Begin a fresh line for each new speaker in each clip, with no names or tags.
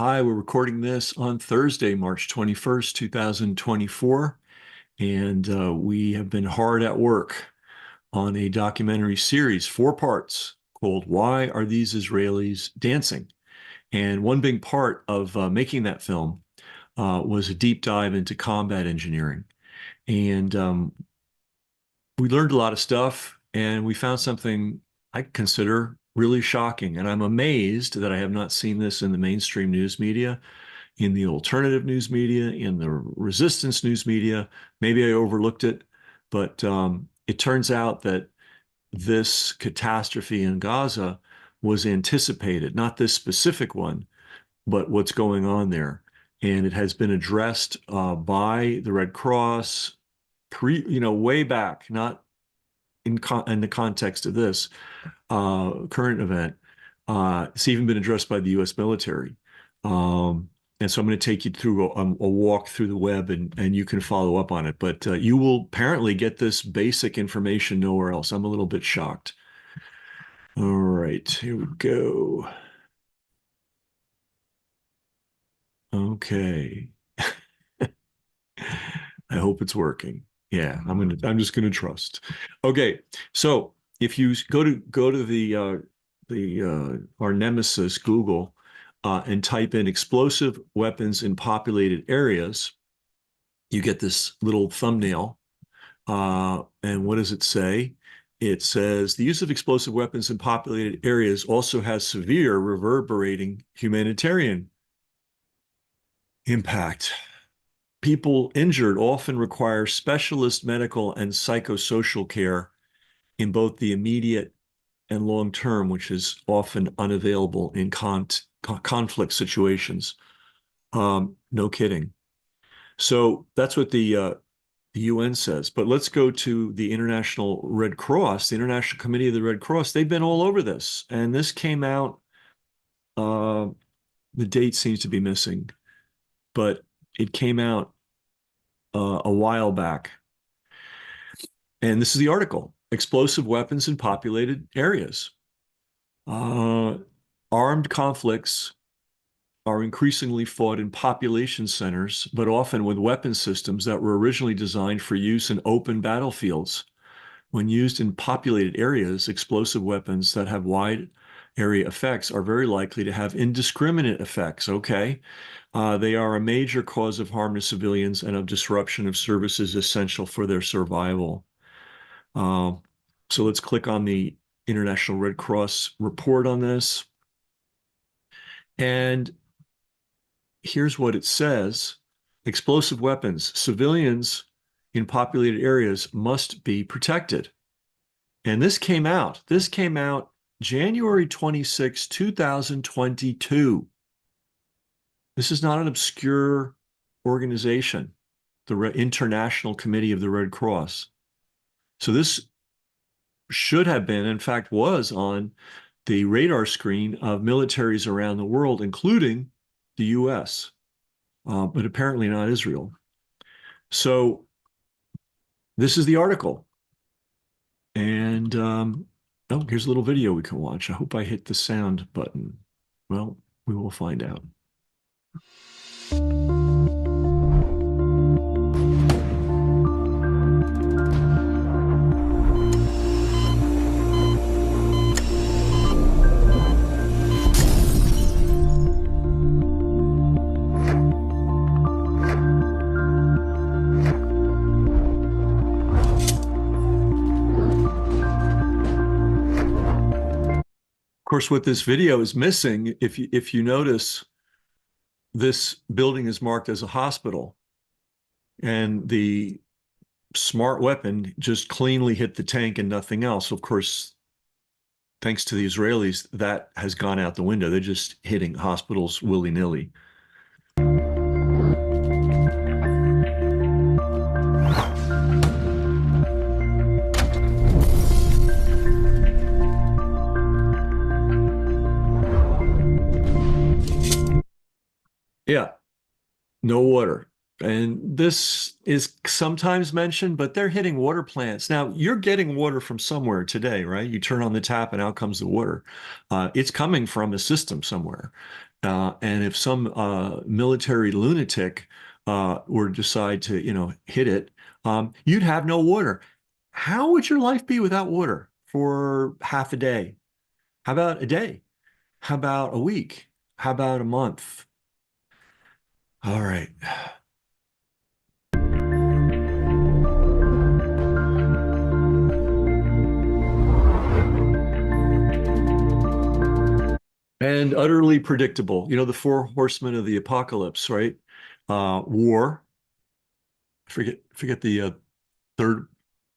Hi, we're recording this on Thursday, March 21st, 2024, and we have been hard at work on a documentary series, 4 parts, called Why Are These Israelis Dancing? And one big part of making that film was a deep dive into combat engineering. And we learned a lot of stuff, and we found something I consider really shocking. And I'm amazed that I have not seen this in the mainstream news media, in the alternative news media, in the resistance news media. Maybe I overlooked it, but it turns out that this catastrophe in Gaza was anticipated, not this specific one, but what's going on there. And it has been addressed by the Red Cross way back, not in the context of this current event. It's even been addressed by the U.S. military. And so I'm going to take you through a walk through the web, and you can follow up on it. But you will apparently get this basic information nowhere else. I'm a little bit shocked. All right, here we go. Okay. I hope it's working. Yeah, I'm just gonna trust. Okay, so if you go to the our nemesis Google and type in explosive weapons in populated areas, you get this little thumbnail. And what does it say? It says the use of explosive weapons in populated areas also has severe reverberating humanitarian impact. People injured often require specialist medical and psychosocial care in both the immediate and long term, which is often unavailable in conflict situations. No kidding. So that's what the UN says. But let's go to the International Red Cross, the International Committee of the Red Cross. They've been all over this. And this came out, the date seems to be missing, but it came out a while back. And this is the article, Explosive Weapons in Populated Areas. Armed conflicts are increasingly fought in population centers, but often with weapon systems that were originally designed for use in open battlefields. When used in populated areas, explosive weapons that have wide area effects are very likely to have indiscriminate effects. Okay. They are a major cause of harm to civilians and of disruption of services essential for their survival. So let's click on the International Red Cross report on this. And here's what it says. Explosive weapons, civilians in populated areas must be protected. And this came out January 26, 2022. This is not an obscure organization, the International Committee of the Red Cross. So this should have been, in fact, was on the radar screen of militaries around the world, including the US, but apparently not Israel. So this is the article. And oh, here's a little video we can watch. I hope I hit the sound button. Well, we will find out. Of course, what this video is missing, if you notice, this building is marked as a hospital, and the smart weapon just cleanly hit the tank and nothing else. Of course, thanks to the Israelis, that has gone out the window. They're just hitting hospitals willy-nilly. Yeah, no water. And this is sometimes mentioned, but they're hitting water plants. Now, you're getting water from somewhere today, right? You turn on the tap and out comes the water. It's coming from a system somewhere. And if some military lunatic were to decide to, hit it, you'd have no water. How would your life be without water for half a day? How about a day? How about a week? How about a month? All right. And utterly predictable. You know, the four horsemen of the apocalypse, right? War. Forget the third.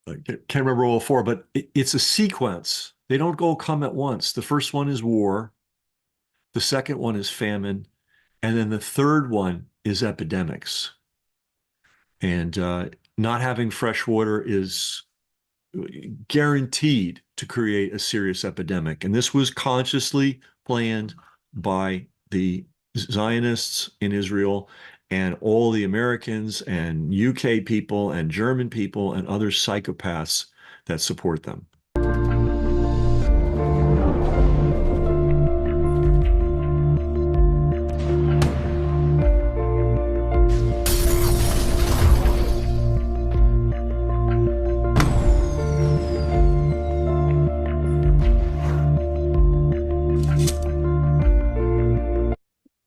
I can't remember all four, but it's a sequence. They don't all come at once. The first one is war. The second one is famine. And then the third one is epidemics. And not having fresh water is guaranteed to create a serious epidemic. And this was consciously planned by the Zionists in Israel and all the Americans and UK people and German people and other psychopaths that support them.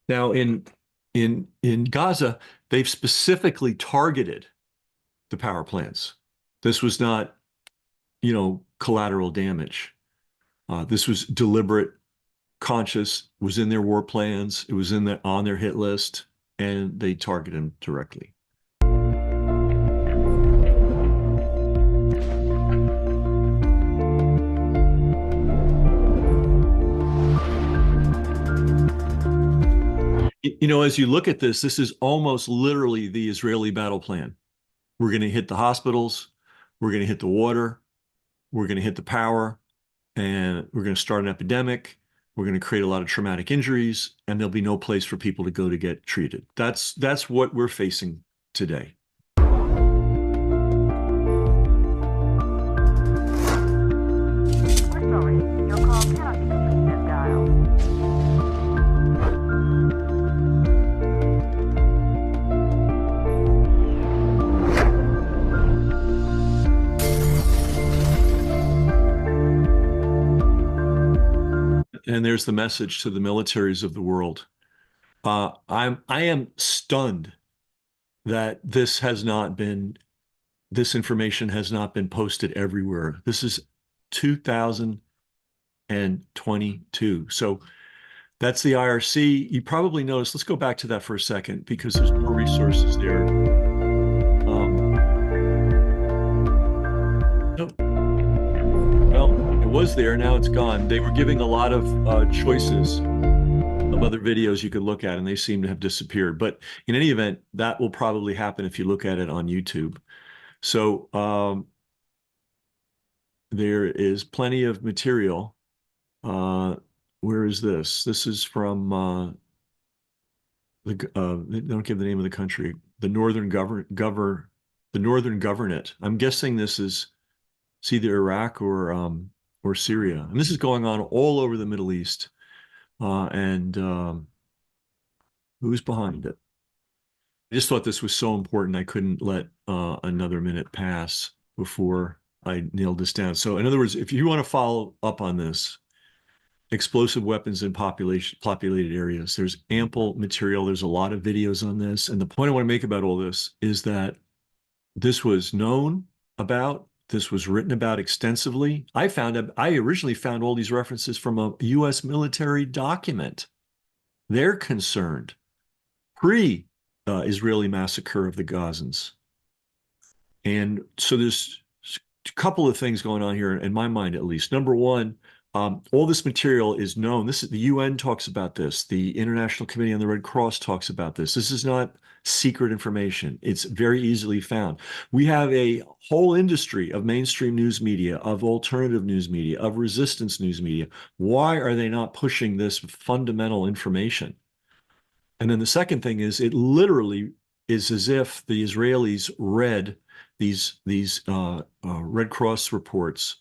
Now, in Gaza, they've specifically targeted the power plants. This was not, collateral damage. This was deliberate, conscious, was in their war plans. It was on their hit list, and they targeted them directly. As you look at this, this is almost literally the Israeli battle plan. We're going to hit the hospitals, we're going to hit the water, we're going to hit the power, and we're going to start an epidemic. We're going to create a lot of traumatic injuries, and there'll be no place for people to go to get treated. That's what we're facing today.
We're sorry, your call cannot be completed as dialed.
And there's the message to the militaries of the world. I am stunned that this information has not been posted everywhere. This is 2022. So that's the IRC. You probably noticed, let's go back to that for a second because there's more resources there. Nope. Well, it was there, now it's gone. They were giving a lot of choices of other videos you could look at, and they seem to have disappeared. But in any event, that will probably happen if you look at it on YouTube. So there is plenty of material. Where is this? This is from they don't give the name of the country, the Northern the Northern Governorate. I'm guessing this is it's either Iraq or Syria, and this is going on all over the Middle East. And who's behind it? I just thought this was so important. I couldn't let another minute pass before I nailed this down. So, in other words, if you want to follow up on this, explosive weapons in populated areas, there's ample material. There's a lot of videos on this. And the point I want to make about all this is that this was known about. This was written about extensively. I originally found all these references from a U.S. military document. They're concerned pre-Israeli massacre of the Gazans. And so there's a couple of things going on here, in my mind at least. Number one, all this material is known. The UN talks about this. The International Committee on the Red Cross talks about this. This is not secret information. It's very easily found. We have a whole industry of mainstream news media, of alternative news media, of resistance news media. Why are they not pushing this fundamental information? And then the second thing is it literally is as if the Israelis read these Red Cross reports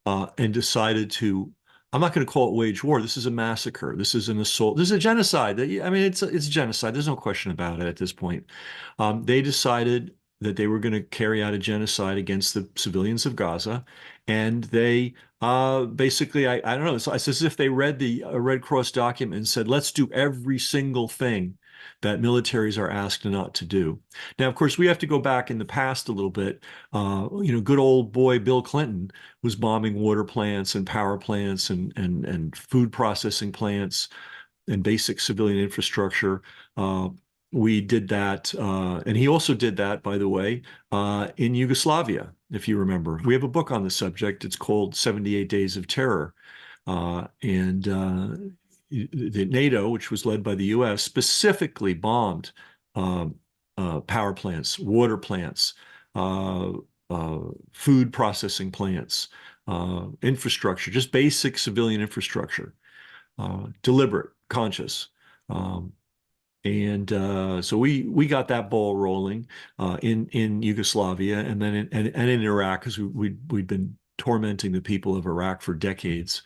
and decided to I'm not going to call it wage war. This is a massacre. This is an assault. This is a genocide. I mean, it's genocide. There's no question about it at this point. They decided that they were going to carry out a genocide against the civilians of Gaza, and they basically, I don't know. It's as if they read the Red Cross document and said, "Let's do every single thing that militaries are asked not to do." Now, of course, we have to go back in the past a little bit. Good old boy Bill Clinton was bombing water plants and power plants and food processing plants and basic civilian infrastructure. We did that, and he also did that, by the way, in Yugoslavia, if you remember. We have a book on the subject. It's called 78 Days of Terror. And the NATO, which was led by the US, specifically bombed uh, power plants, water plants, uh, food processing plants, infrastructure, just basic civilian infrastructure, deliberate, conscious. Um, and so we got that ball rolling in Yugoslavia and then and in Iraq because we'd been tormenting the people of Iraq for decades.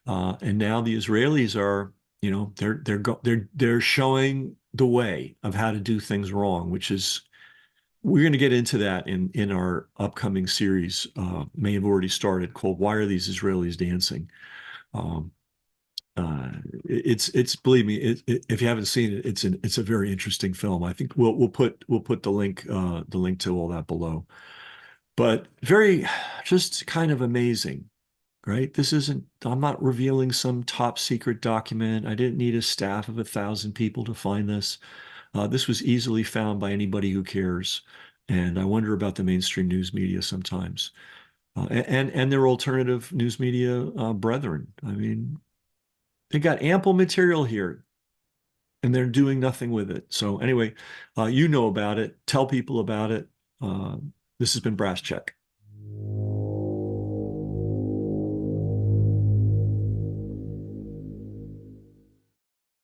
And now the Israelis are, they're showing the way of how to do things wrong, which is we're going to get into that in our upcoming series, may have already started, called "Why Are These Israelis Dancing?" Um, uh, it's believe me, if you haven't seen it, it's a very interesting film. I think we'll put the link to all that below. But very just kind of amazing, right? This isn't, I'm not revealing some top secret document. I didn't need a staff of 1,000 people to find this. This was easily found by anybody who cares. And I wonder about the mainstream news media sometimes, and their alternative news media brethren. I mean, they got ample material here, and they're doing nothing with it. So anyway, you know about it. Tell people about it. Uh, this has been Brass Check.